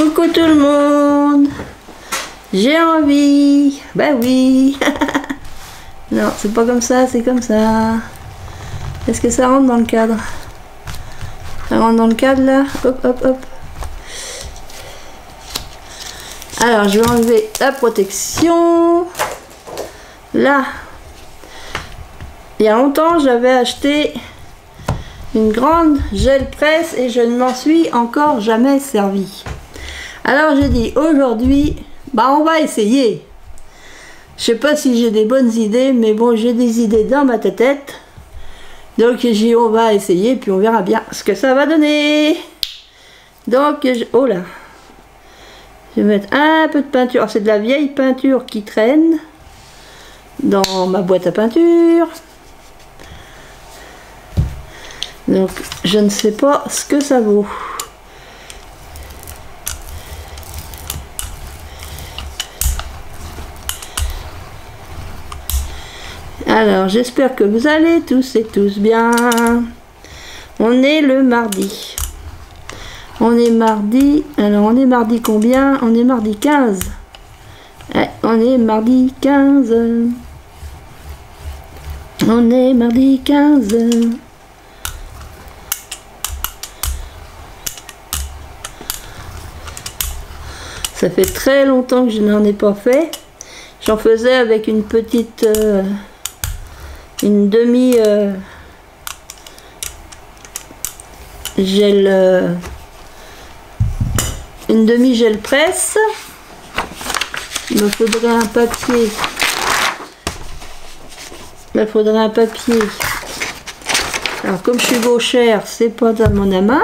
Coucou tout le monde. J'ai envie. Bah oui. Non, c'est pas comme ça, c'est comme ça. Est-ce que ça rentre dans le cadre? Ça rentre dans le cadre là. Hop, hop, hop. Alors, je vais enlever la protection. Là. Il y a longtemps, j'avais acheté une grande gel presse et je ne m'en suis encore jamais servi. Alors j'ai dit aujourd'hui, bah on va essayer. Je sais pas si j'ai des bonnes idées, mais bon, j'ai des idées dans ma tête. Donc j'ai dit on va essayer, puis on verra bien ce que ça va donner. Donc, oh là, je vais mettre un peu de peinture. C'est de la vieille peinture qui traîne dans ma boîte à peinture. Donc je ne sais pas ce que ça vaut. Alors j'espère que vous allez tous et tous bien. On est le mardi. On est mardi. Alors on est mardi combien? On est mardi 15. Ouais, on est mardi 15. On est mardi 15. Ça fait très longtemps que je n'en ai pas fait. J'en faisais avec une petite... une demi... gel... une demi gel presse. Il me faudrait un papier. Il me faudrait un papier. Alors comme je suis gauchère, c'est pas à mon amas.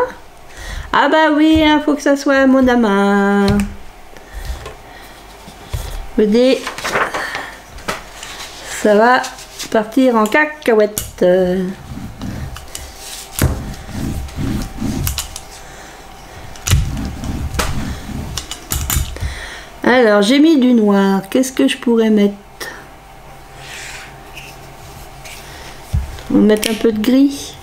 Ah bah oui, il faut que ça soit à mon amas. Regardez, ça va partir en cacahuète. Alors, j'ai mis du noir. Qu'est-ce que je pourrais mettre? On va mettre un peu de gris.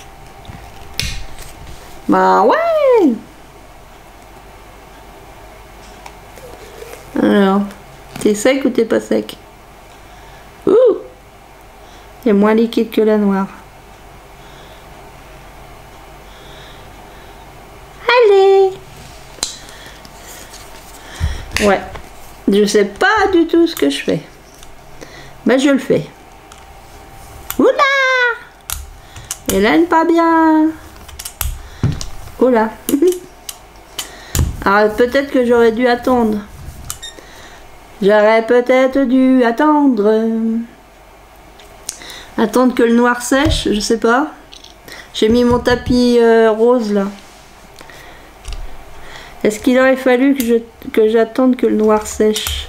Bah ouais! Alors... T'es sec ou t'es pas sec? Ouh! Il est moins liquide que la noire. Allez! Ouais. Je sais pas du tout ce que je fais. Mais je le fais. Oula! Hélène, pas bien. Oula. Alors peut-être que j'aurais dû attendre. J'aurais peut-être dû attendre. Attendre que le noir sèche, je sais pas. J'ai mis mon tapis rose là. Est-ce qu'il aurait fallu que j'attende que le noir sèche?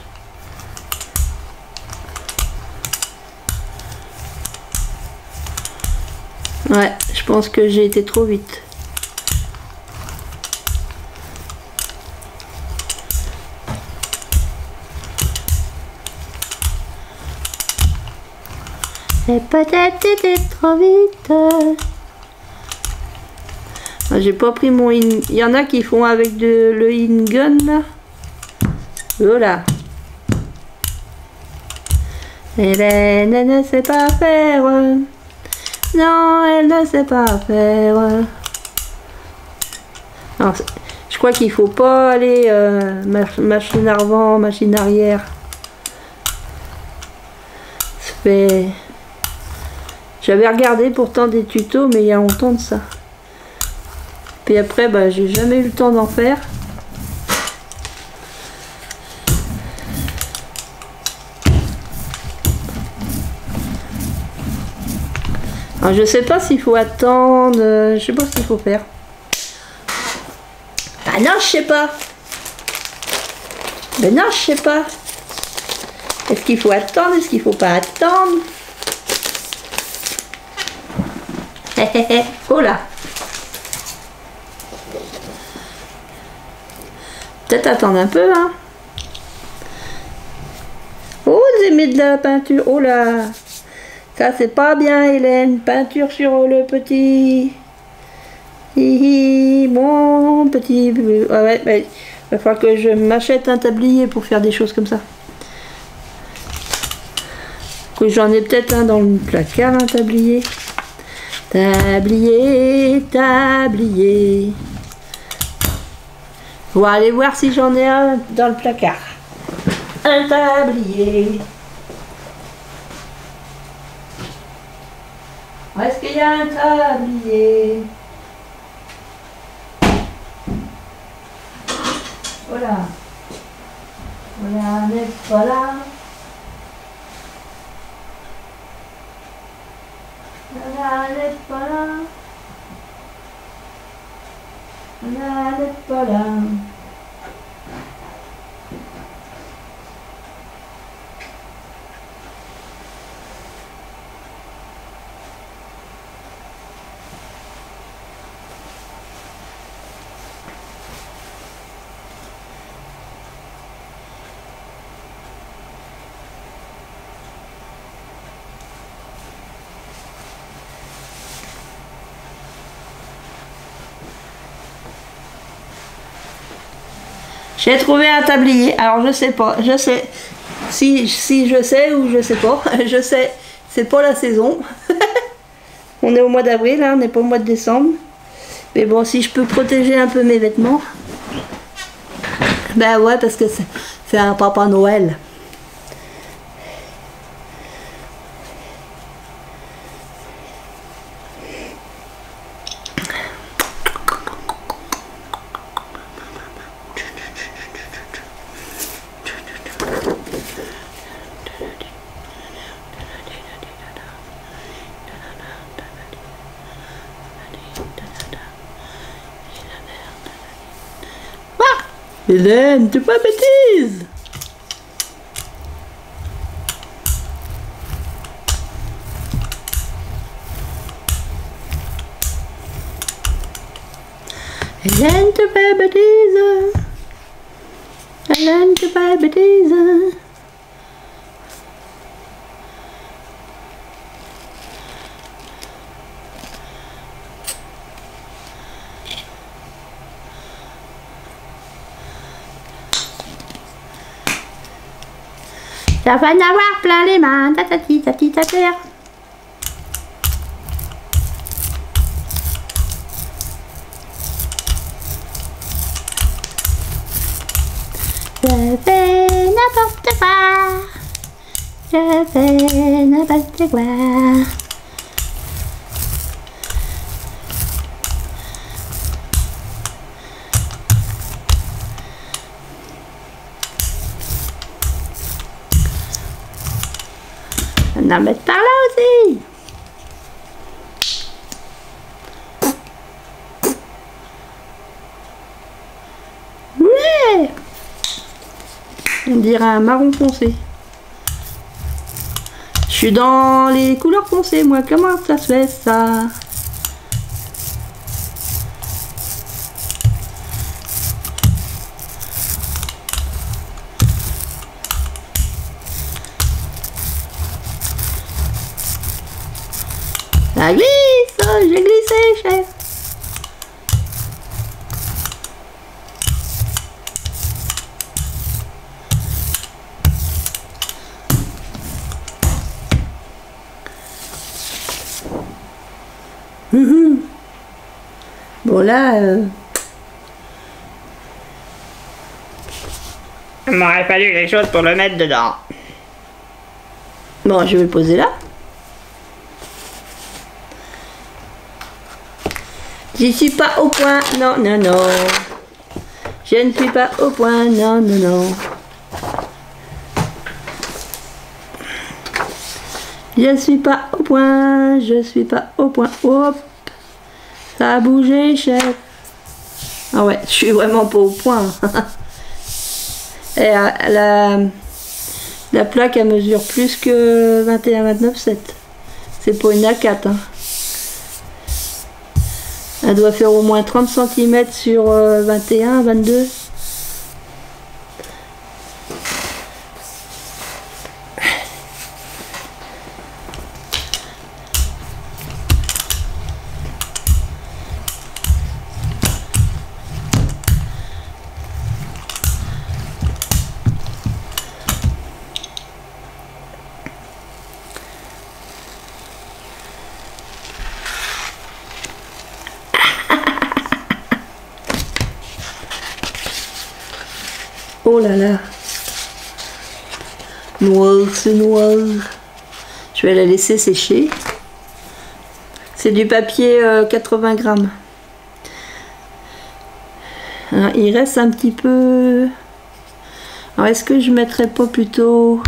Ouais, je pense que j'ai été trop vite. Et peut-être été trop vite. J'ai pas pris mon in... Il y en a qui font avec le in gun là. Voilà. Hélène, elle ne sait pas faire. Non, elle ne sait pas faire. Alors, je crois qu'il faut pas aller machine avant, machine arrière. Ça fait... J'avais regardé pourtant des tutos, mais il y a longtemps de ça. Puis après, bah, j'ai jamais eu le temps d'en faire. Alors, je sais pas s'il faut attendre, je sais pas ce qu'il faut faire. Ah non, je sais pas. Ben non, je sais pas. Est-ce qu'il faut attendre? Est-ce qu'il faut pas attendre? Oh là! Peut-être attendre un peu, hein? Oh, j'ai mis de la peinture. Oh là! Ça, c'est pas bien, Hélène. Peinture sur le petit... Hihi, mon petit... Ouais, ouais, Il va falloir que je m'achète un tablier pour faire des choses comme ça. Que j'en ai peut-être un dans le placard, un tablier. Tablier, tablier. On va aller voir si j'en ai un dans le placard. Un tablier. Est-ce qu'il y a un tablier? Voilà. Voilà, n'est pas là. Voilà, n'est pas là. Voilà, n'est pas là. J'ai trouvé un tablier. Alors je sais pas, je sais si je sais ou je sais pas. Je sais, c'est pas la saison. On est au mois d'avril, hein, on n'est pas au mois de décembre. Mais bon, si je peux protéger un peu mes vêtements. Ben ouais, parce que c'est un Papa Noël. Hélène, tu fais bêtise! Hélène, tu fais bêtise! Hélène, tu fais bêtise! Ça va en avoir plein les mains, tatati tati tater. Je fais n'importe quoi. Je fais n'importe quoi. On va en mettre par là aussi. Ouais. On dirait un marron foncé. Je suis dans les couleurs foncées, moi. Comment ça se fait, ça? Ça glisse, j'ai glissé, chef. Bon là, il m'aurait fallu quelque chose pour le mettre dedans. Bon, je vais le poser là. J'y suis pas au point, non, non, non. Je ne suis pas au point, non, non, non. Je suis pas au point, je suis pas au point. Hop, ça a bougé, chef. Ah ouais, je suis vraiment pas au point. Et la plaque, elle mesure plus que 21-29,7. C'est pas une A4, hein. Elle doit faire au moins 30 cm sur 21, 22. Oh là là. Noir, c'est noir. Je vais la laisser sécher. C'est du papier 80 grammes. Alors, il reste un petit peu... Alors est-ce que je mettrais pas plutôt...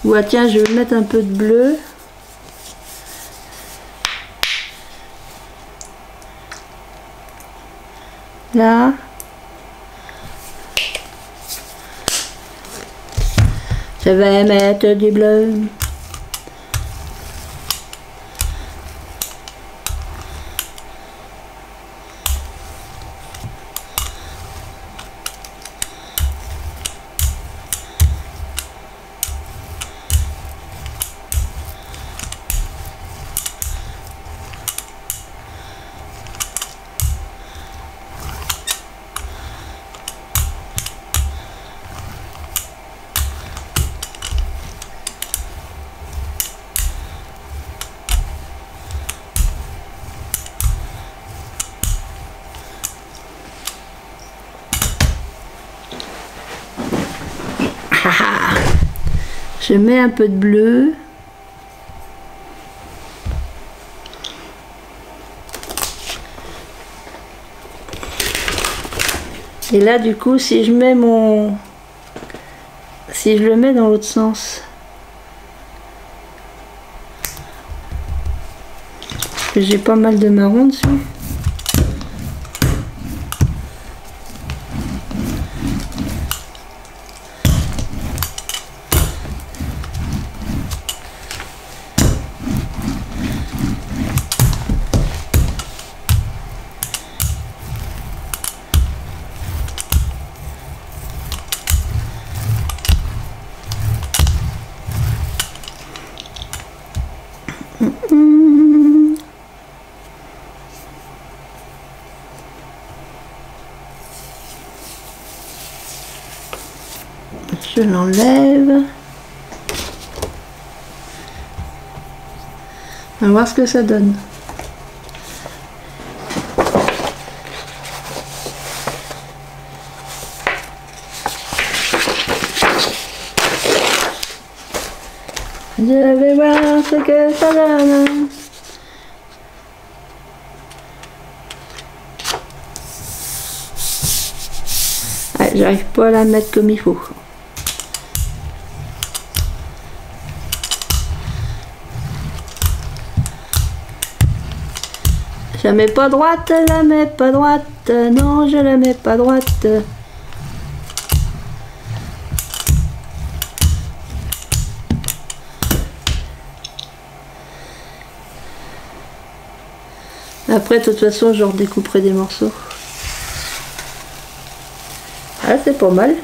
Ou ah tiens, je vais mettre un peu de bleu. Là. Je vais mettre du bleu. Je mets un peu de bleu. Et là, du coup, si je mets mon... Si je le mets dans l'autre sens... Parce que j'ai pas mal de marron dessus. Je l'enlève. On va voir ce que ça donne. Je vais voir ce que ça donne. Ouais, j'arrive pas à la mettre comme il faut. Je la mets pas droite, la mets pas droite, non je la mets pas droite. Après de toute façon je redécouperai des morceaux. Ah c'est pas mal.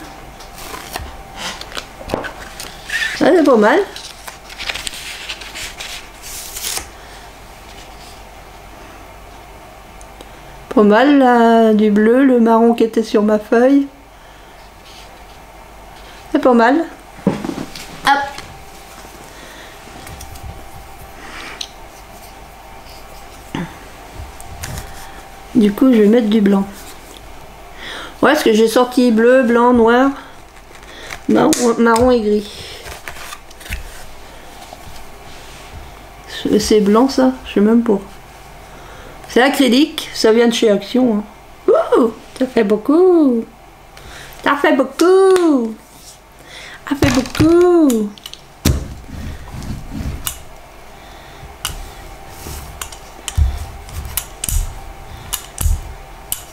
Ah c'est pas mal. Pas mal là, du bleu, le marron qui était sur ma feuille. C'est pas mal. Hop. Du coup je vais mettre du blanc. Ouais, parce que j'ai sorti bleu, blanc, noir, marron et gris. C'est blanc ça, je sais même pas. C'est acrylique, ça vient de chez Action. Hein. Ouh, ça fait beaucoup. Ça fait beaucoup. Ça fait beaucoup.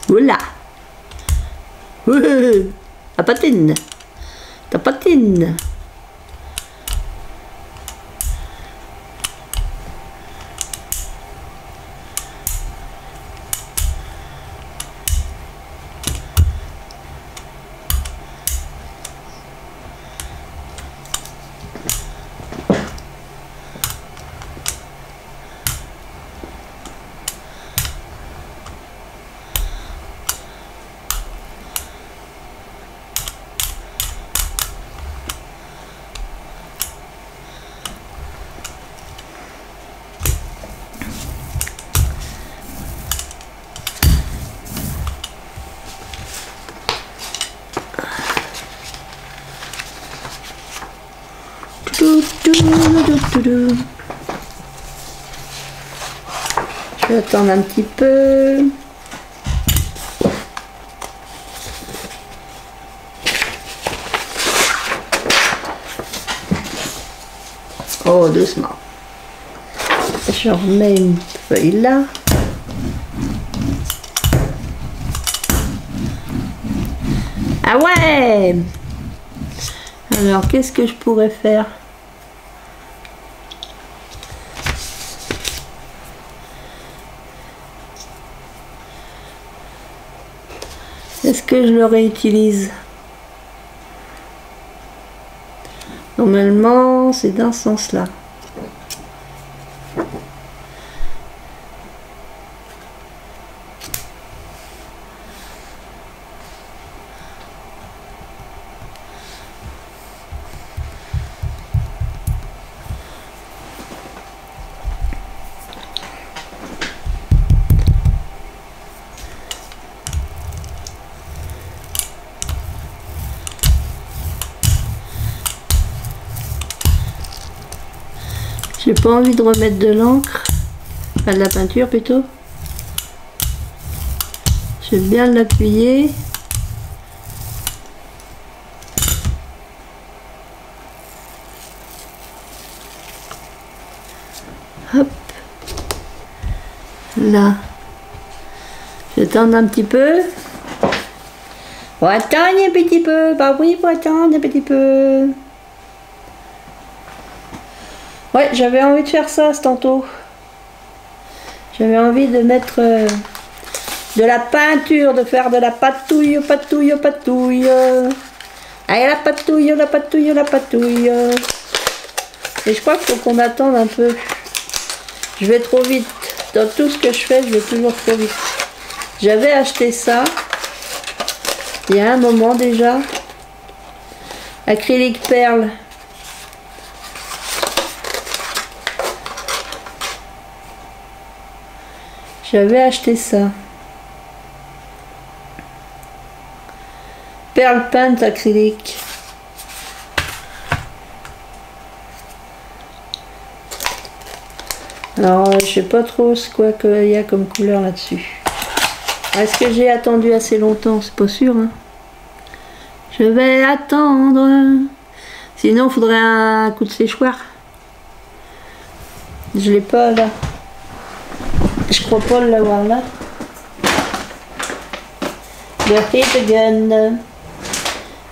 Oula. Ta patine. Ta patine. Je vais attendre un petit peu. Oh, doucement. Je remets une feuille là. Ah ouais! Alors, qu'est-ce que je pourrais faire? Est-ce que je le réutilise? Normalement, c'est dans ce sens-là. J'ai pas envie de remettre de l'encre, enfin de la peinture plutôt. Je vais bien l'appuyer. Hop. Là. Je vais attendre un petit peu. Faut attendre un petit peu. Bah oui, faut attendre un petit peu. Ouais, j'avais envie de faire ça tantôt. J'avais envie de mettre de la peinture, de faire de la patouille, patouille, patouille. Allez, la patouille, la patouille, la patouille. Et je crois qu'il faut qu'on attende un peu. Je vais trop vite. Dans tout ce que je fais, je vais toujours trop vite. J'avais acheté ça il y a un moment déjà. Acrylique perle. J'avais acheté ça. Perle peinte acrylique. Alors, je sais pas trop ce qu'il y a comme couleur là-dessus. Est-ce que j'ai attendu assez longtemps? C'est pas sûr. Hein. Je vais attendre. Sinon, il faudrait un coup de séchoir. Je l'ai pas là. Je crois pas l'avoir là. Le heat gun.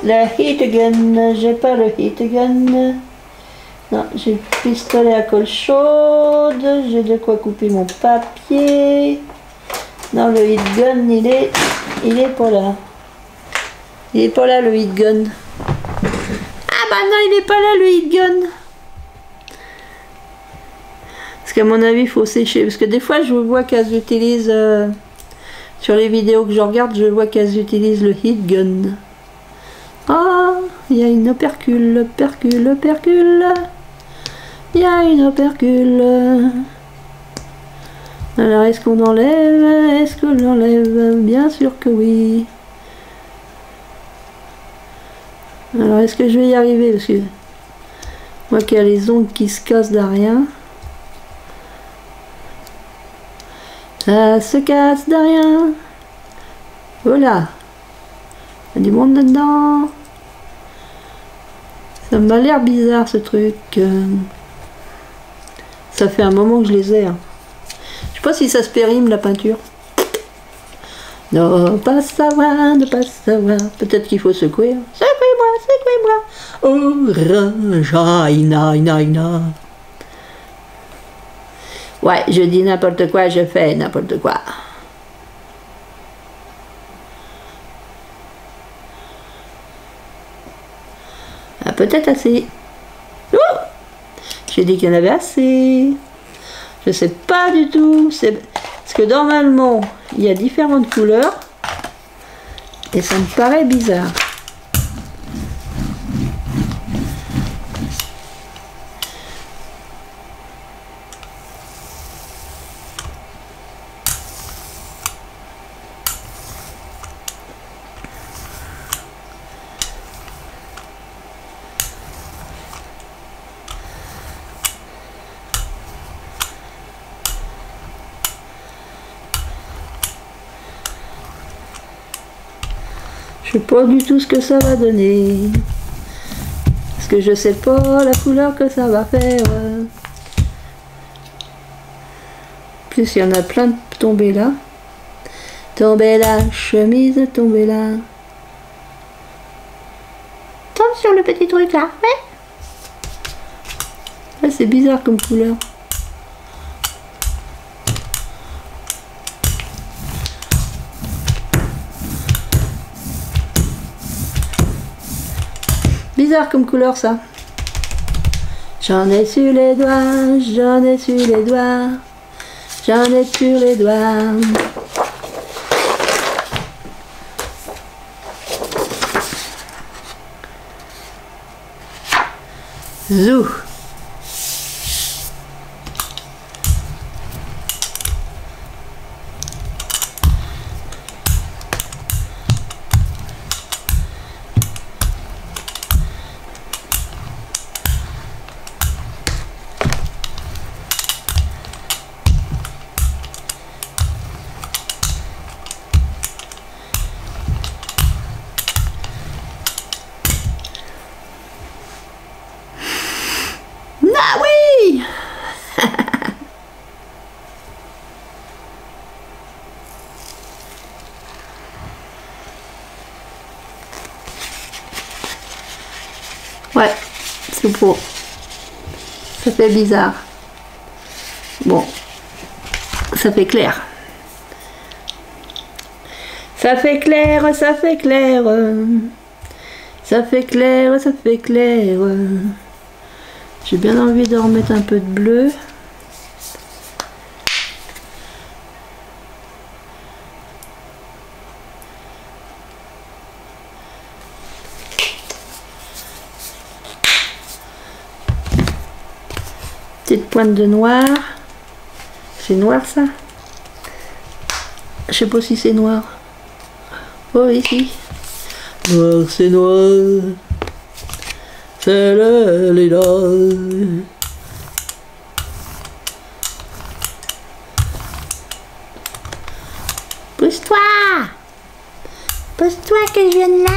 Le heat gun. J'ai pas le heat gun. Non, j'ai le pistolet à colle chaude. J'ai de quoi couper mon papier. Non, le heat gun, il est pas là. Il est pas là, le heat gun. Ah bah non, il est pas là, le heat gun. Parce qu'à mon avis, il faut sécher. Parce que des fois, je vois qu'elles utilisent... sur les vidéos que je regarde, je vois qu'elles utilisent le heat gun. Ah, il y a une opercule, opercule, opercule. Il y a une opercule. Alors, est-ce qu'on enlève? Est-ce qu'on l'enlève? Bien sûr que oui. Alors, est-ce que je vais y arriver? Parce que moi qui a les ongles qui se cassent derrière. Ça se casse derrière. Voilà. Il y a du monde dedans. Ça m'a l'air bizarre ce truc. Ça fait un moment que je les ai. Hein. Je sais pas si ça se périme la peinture. Non, pas savoir, ne pas savoir. Peut-être qu'il faut secouer. Secouez-moi, secouez-moi. Orange, aïna, aïna, aïna. Ouais, je dis n'importe quoi, je fais n'importe quoi. Ah, peut-être assez. J'ai dit qu'il y en avait assez. Je sais pas du tout. Parce que normalement, il y a différentes couleurs. Et ça me paraît bizarre. Je sais pas du tout ce que ça va donner. Parce que je sais pas la couleur que ça va faire. En plus, il y en a plein de tombés là. Tombez là, chemise, tombez là. Tombe sur le petit truc là, ouais. Ah, c'est bizarre comme couleur. Bizarre comme couleur ça. J'en ai sur les doigts, j'en ai sur les doigts, j'en ai sur les doigts. Zou. Ah oui. Ouais, c'est beau. Ça fait bizarre. Bon, ça fait clair. Ça fait clair, ça fait clair. Ça fait clair, ça fait clair. J'ai bien envie de remettre un peu de bleu. Petite pointe de noir. C'est noir ça? Je sais pas si c'est noir. Oh ici. Noir c'est noir. Celle-là, elle est là. Pousse-toi! Pousse-toi que je vienne là!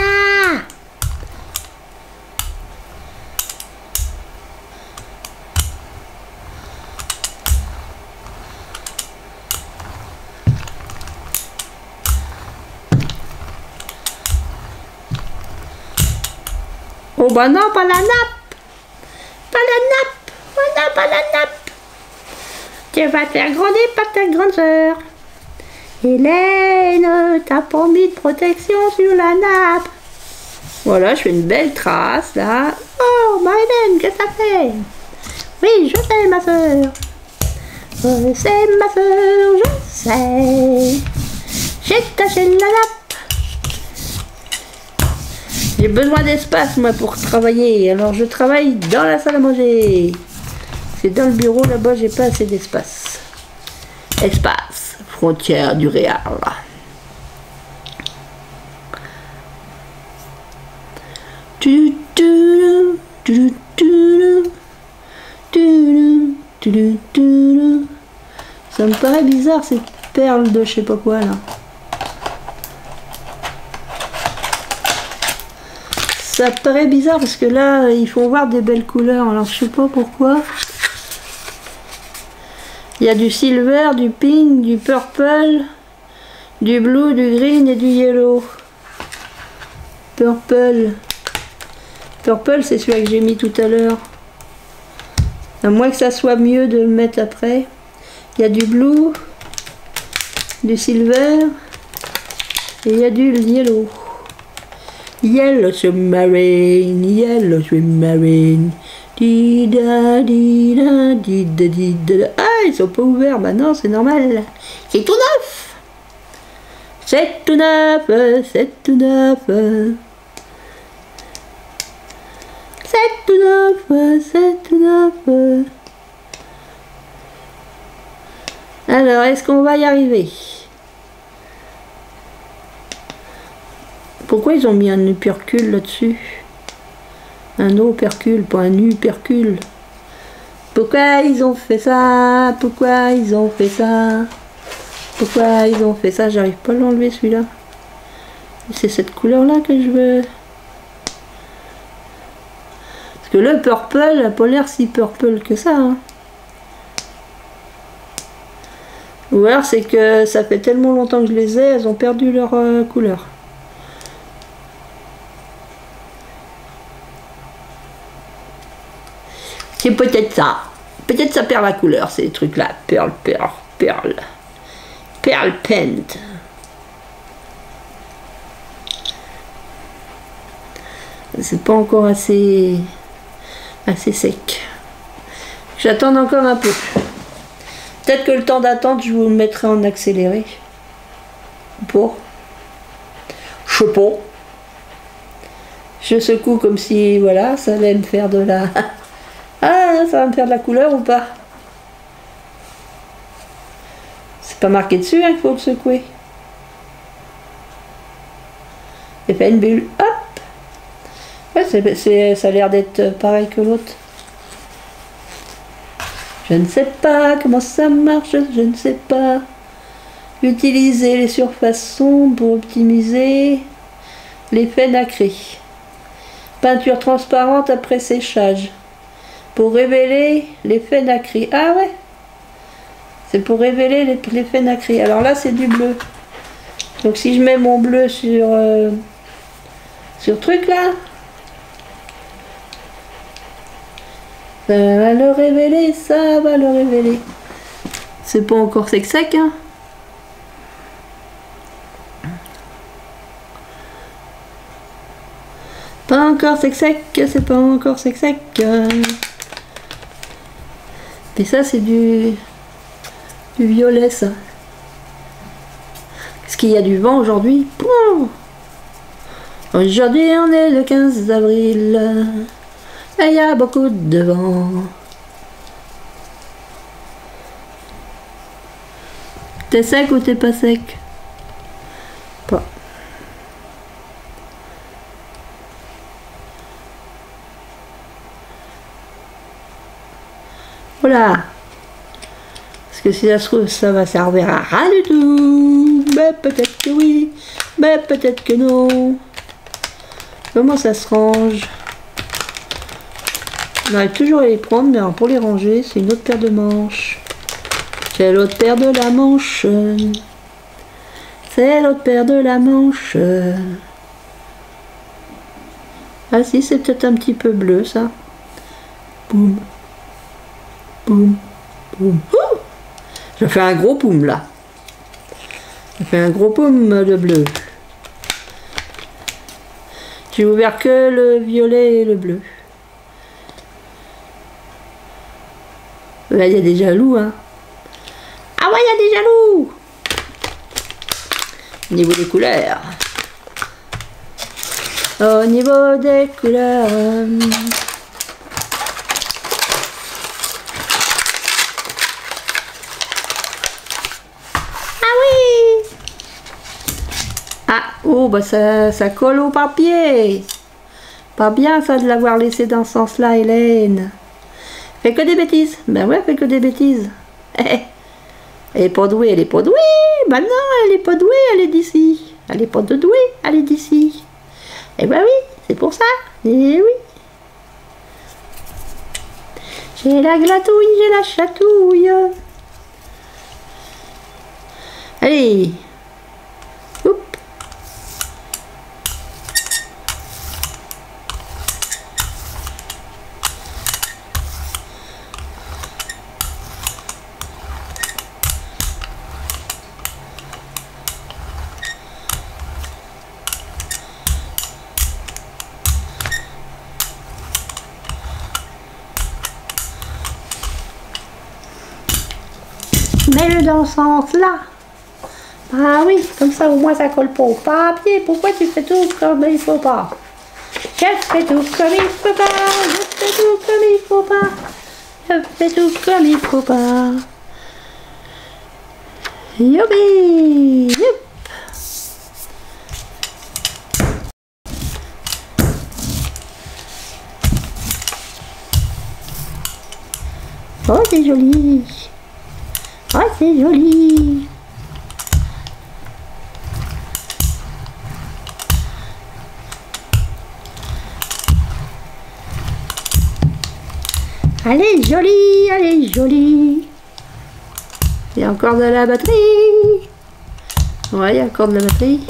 Oh bah non, pas la nappe! Pas la nappe! Oh non, pas la nappe! Tu vas te faire gronder par ta grande sœur. Hélène, t'as pas mis de protection sur la nappe. Voilà, je fais une belle trace là. Oh, ma Hélène, qu'est-ce que ça fait? Oui, je sais, ma sœur. Je sais, ma sœur, je sais. J'ai taché la nappe. J'ai besoin d'espace, moi, pour travailler. Alors, je travaille dans la salle à manger. C'est dans le bureau, là-bas, j'ai pas assez d'espace. Espace, frontière du réel. Ça me paraît bizarre, cette perle de je sais pas quoi, là. Ça paraît bizarre parce que là, il faut voir des belles couleurs. Alors, je sais pas pourquoi. Il y a du silver, du pink, du purple, du blue, du green et du yellow. Purple. Purple, c'est celui que j'ai mis tout à l'heure. À moins que ça soit mieux de le mettre après. Il y a du blue, du silver et il y a du yellow. Yellow submarine, yellow submarine. Dida, dida, dida, dida. Ah, ils sont pas ouverts, bah non, c'est normal. C'est tout neuf. C'est tout neuf, c'est tout neuf. C'est tout neuf, c'est tout neuf. Alors, est-ce qu'on va y arriver? Pourquoi ils ont mis un opercule là-dessus? Un opercule, pas un upercule. Pourquoi ils ont fait ça? Pourquoi ils ont fait ça? Pourquoi ils ont fait ça? J'arrive pas à l'enlever celui-là. C'est cette couleur-là que je veux. Parce que le purple, elle n'a pas l'air si purple que ça. Hein. Ou alors c'est que ça fait tellement longtemps que je les ai, elles ont perdu leur couleur. C'est peut-être ça. Peut-être ça perd la couleur, ces trucs-là. Pearl. Pearl Paint. C'est pas encore assez sec. J'attends encore un peu. Peut-être que le temps d'attente, je vous le mettrai en accéléré. Pour. Je sais pas. Je secoue comme si, voilà, ça allait me faire de la... Ah, ça va me faire de la couleur ou pas? C'est pas marqué dessus, hein, qu'il faut le secouer. Et fait une bulle. Hop! Ouais, ça a l'air d'être pareil que l'autre. Je ne sais pas comment ça marche, je ne sais pas. Utiliser les surfaces sombres pour optimiser l'effet nacré. Peinture transparente après séchage. Pour révéler l'effet nacré. Ah ouais! C'est pour révéler l'effet nacré. Alors là, c'est du bleu. Donc si je mets mon bleu sur truc là, ça va le révéler, ça va le révéler. C'est pas encore sec, hein. Pas encore sec, c'est pas encore sec. Et ça, c'est du violet, ça. Est-ce qu'il y a du vent aujourd'hui? Aujourd'hui, on est le 15 avril. Et il y a beaucoup de vent. T'es sec ou t'es pas sec? Pas. Voilà. Parce que si ça se trouve, ça va servir à rien du tout. Mais peut-être que oui. Mais peut-être que non. Comment ça se range? On arrive toujours à les prendre, mais alors pour les ranger, c'est une autre paire de manches. C'est l'autre paire de la manche. C'est l'autre paire de la manche. Ah si, c'est peut-être un petit peu bleu, ça. Boum. Boum. Boum. Ouh, je fais un gros poum, là. Je fais un gros poum de bleu. J'ai ouvert que le violet et le bleu. Là, il y a des jaloux, hein. Ah ouais, il y a des jaloux. Au niveau des couleurs. Au niveau des couleurs. Ah oui. Ah, oh, bah ça colle au papier. Pas bien, ça, de l'avoir laissé dans ce sens-là, Hélène. Fait que des bêtises. Ben ouais, fait que des bêtises. Elle est pas douée, elle est pas douée. Ben non, elle est pas douée, elle est d'ici. Elle est pas de douée, elle est d'ici. Eh ben oui, c'est pour ça. Eh oui. J'ai la glatouille, j'ai la chatouille. Allez. Oups. Mets-le dans ce sens-là. Ah oui, comme ça au moins ça colle pas au papier. Pourquoi tu fais tout comme il faut pas? Je fais tout comme il faut pas. Je fais tout comme il faut pas. Je fais tout comme il faut pas. Youpi! Youp. Oh, c'est joli. Oh, c'est joli. Elle est jolie, elle est jolie. Il y a encore de la batterie. Ouais, il y a encore de la batterie.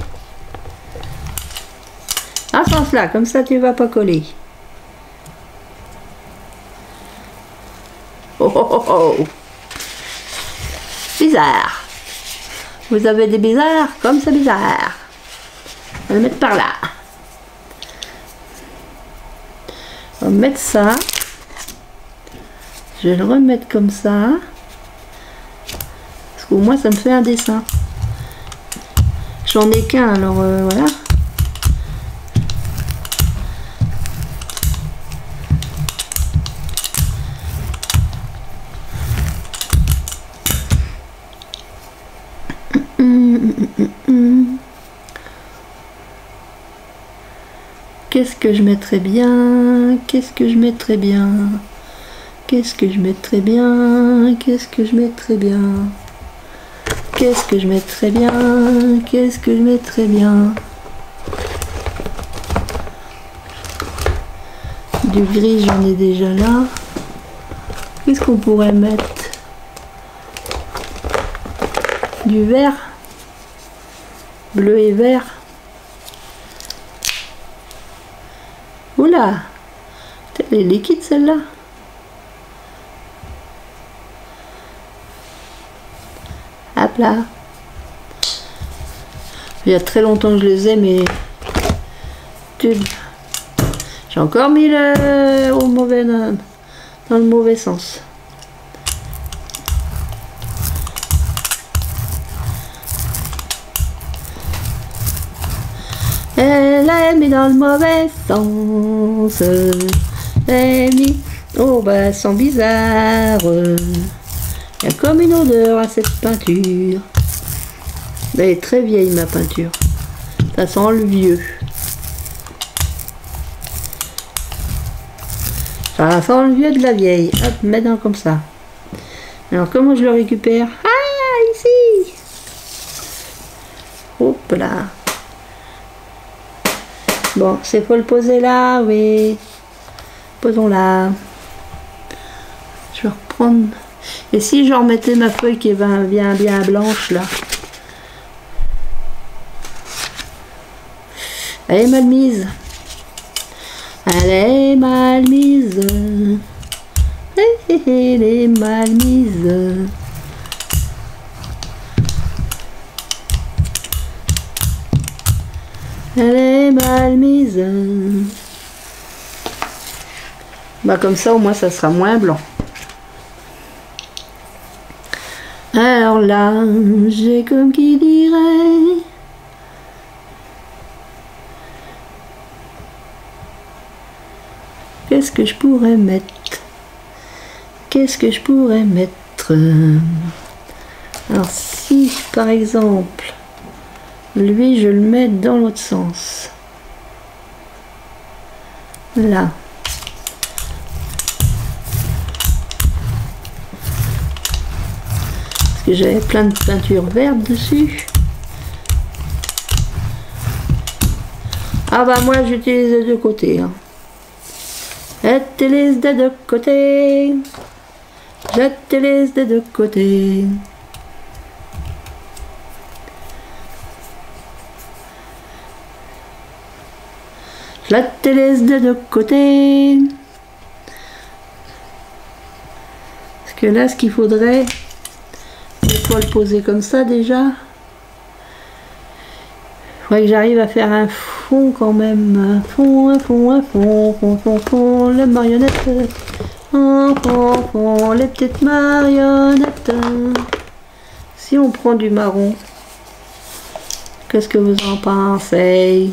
À ce sens-là, comme ça tu vas pas coller. Oh oh oh oh. Bizarre. Vous avez des bizarres comme c'est bizarre. On va le mettre par là. On va mettre ça. Je vais le remettre comme ça. Parce qu'au moins ça me fait un dessin. J'en ai qu'un, alors voilà. Qu'est-ce que je mettrais bien? Qu'est-ce que je mettrais bien? Qu'est-ce que je mettrais bien? Qu'est-ce que je mettrais bien? Qu'est-ce que je mettrais bien? Qu'est-ce que je mettrais bien? Du gris, j'en ai déjà là. Qu'est-ce qu'on pourrait mettre? Du vert? Bleu et vert? Oula! Elle est liquide celle-là. Hop là. Il y a très longtemps que je les ai, mais j'ai encore mis le au mauvais dans le mauvais sens. Elle a mis dans le mauvais sens. Elle a mis. Oh bah sent bizarre. Il y a comme une odeur à cette peinture. Elle est très vieille ma peinture. Ça sent le vieux. Ça sent le vieux de la vieille. Hop, maintenant comme ça. Alors comment je le récupère? Ah, ici. Hop là. Bon, c'est faut le poser là, oui. Posons là. Je vais reprendre. Et si je remettais ma feuille qui est bien blanche là. Elle est mal mise. Elle est mal mise. Elle est mal mise. Elle est mal mise. Bah comme ça au moins ça sera moins blanc. Alors là, j'ai comme qui dirait. Qu'est-ce que je pourrais mettre? Qu'est-ce que je pourrais mettre? Alors si par exemple lui je le mets dans l'autre sens, là, parce que j'avais plein de peinture verte dessus. Ah bah moi j'utilise les deux côtés hein. J'utilise des deux côtés. J'utilise des deux côtés. Je l'utilise des deux côtés. Parce que là, ce qu'il faudrait, il faut le poser comme ça déjà. Il faudrait que j'arrive à faire un fond quand même. Un fond, les marionnettes. Les petites marionnettes. Si on prend du marron, qu'est-ce que vous en pensez?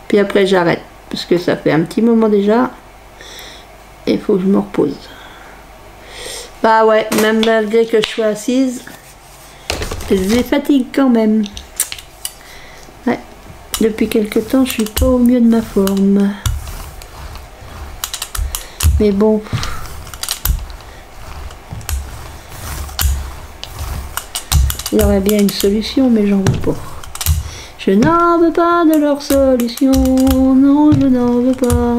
Puis après j'arrête, parce que ça fait un petit moment déjà. Et il faut que je me repose. Bah ouais, même malgré que je sois assise, je les fatigue quand même. Ouais, depuis quelque temps, je suis pas au mieux de ma forme. Mais bon. Il y aurait bien une solution, mais j'en veux pas. Je n'en veux pas de leur solution. Non, je n'en veux pas.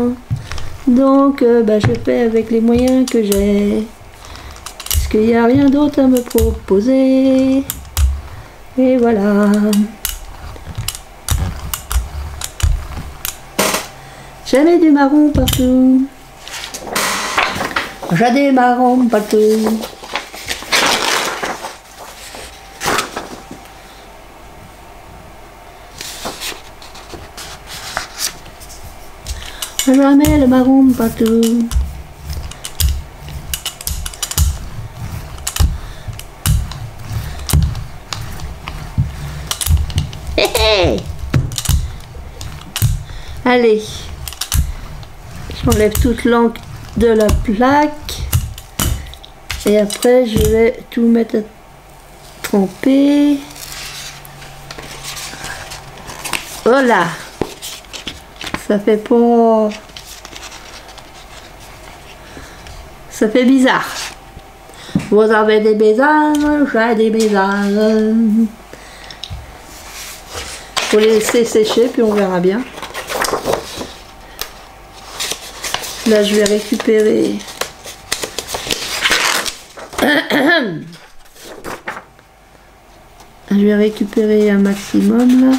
Donc bah, je fais avec les moyens que j'ai. Parce qu'il n'y a rien d'autre à me proposer. Et voilà. J'ai mis du marron partout. J'ai des marrons partout. Je mets le marron partout. Hé hé. Allez. J'enlève toute l'encre de la plaque. Et après, je vais tout mettre à tremper. Voilà. Ça fait pas... Ça fait bizarre. Vous avez des bizarres, j'ai des bizarres. Faut les laisser sécher, puis on verra bien. Là, je vais récupérer... Je vais récupérer un maximum, là.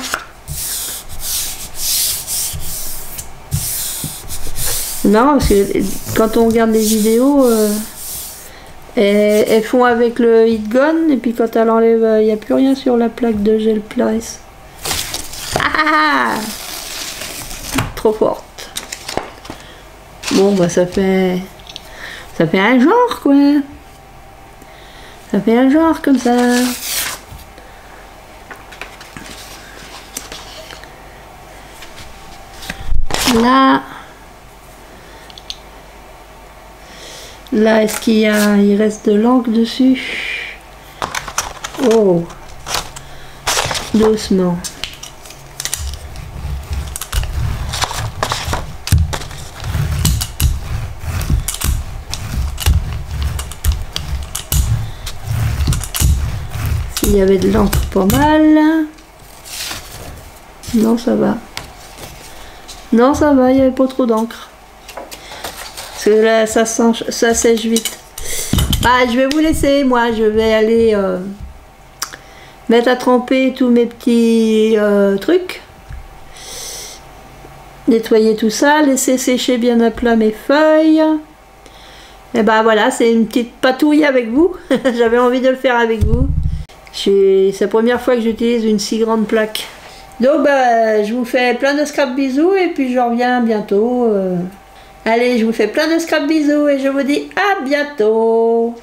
Non, parce que quand on regarde les vidéos, elles font avec le heat gun, et puis quand elle enlève, il n'y a plus rien sur la plaque de gel place. Ah, trop forte. Bon, bah ça fait un genre, quoi. Ça fait un genre comme ça. Là, est-ce qu'il reste de l'encre dessus? Oh, doucement. S'il y avait de l'encre pas mal. Non, ça va. Non, ça va, il n'y avait pas trop d'encre. Parce que là, ça sèche vite. Ah, je vais vous laisser, moi, je vais aller mettre à tremper tous mes petits trucs. Nettoyer tout ça, laisser sécher bien à plat mes feuilles. Et ben voilà, c'est une petite patouille avec vous. J'avais envie de le faire avec vous. C'est la première fois que j'utilise une si grande plaque. Donc bah, je vous fais plein de scrap bisous et puis je reviens bientôt. Allez, je vous fais plein de scrap bisous et je vous dis à bientôt.